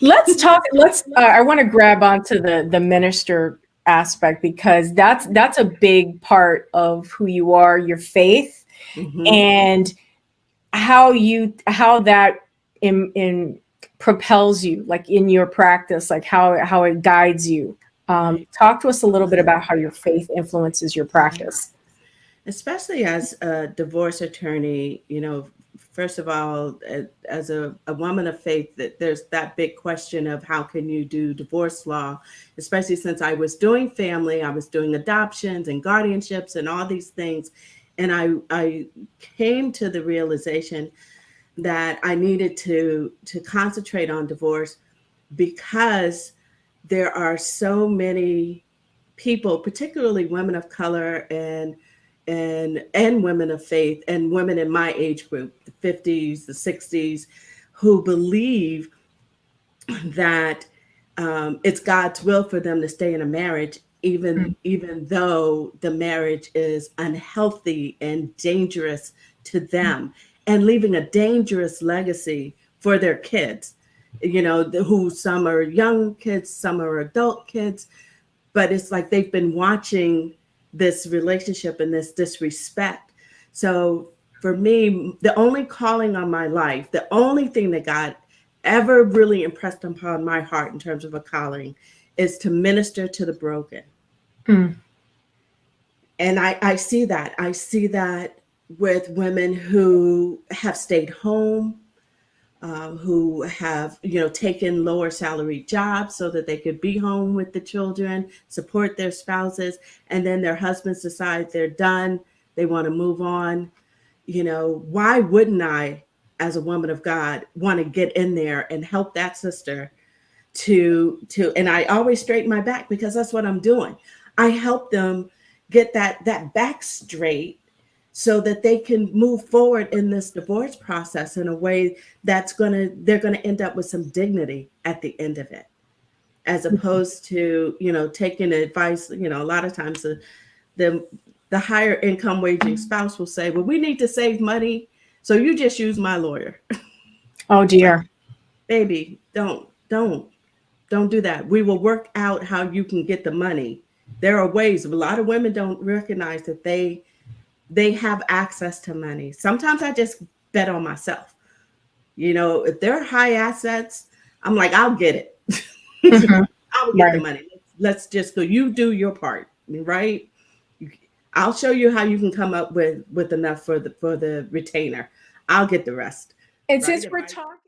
Let's talk. I want to grab onto the minister aspect, because that's a big part of who you are, your faith, Hmm. and how that in propels you, like in your practice, like how it guides you. Right. Talk to us a little bit about how your faith influences your practice. Especially as a divorce attorney, first of all, as a woman of faith, that there's that big question of how can you do divorce law, especially since I was doing family, I was doing adoptions and guardianships and all these things. And I came to the realization that I needed to concentrate on divorce because there are so many people, particularly women of color and women of faith and women in my age group, the 50s, the 60s, who believe that it's God's will for them to stay in a marriage, even though the marriage is unhealthy and dangerous to them, and leaving a dangerous legacy for their kids. Who some are young kids, some are adult kids, but it's like they've been watching this relationship and this disrespect. So for me, the only calling on my life, the only thing that God ever really impressed upon my heart in terms of a calling is to minister to the broken. Mm. And I see that. I see that with women who have stayed home, who have taken lower salary jobs so that they could be home with the children, support their spouses, and then their husbands decide they're done, they want to move on. Why wouldn't I, as a woman of God, want to get in there and help that sister to and I always straighten my back because that's what I'm doing. I help them get that back straight so that they can move forward in this divorce process in a way they're gonna end up with some dignity at the end of it, as opposed to taking advice. A lot of times the the higher income waging spouse will say, well, we need to save money, so you just use my lawyer. Oh It's like, dear. baby, don't do that. We will work out how you can get the money. There are ways. A lot of women don't recognize that they have access to money. Sometimes I just bet on myself. If they're high assets, I'm like, I'll get it. Hmm. I will get the Right. money. Let's just go. You do your part, right? I'll show you how you can come up with enough for the retainer. I'll get the rest, And right? since If we're I talking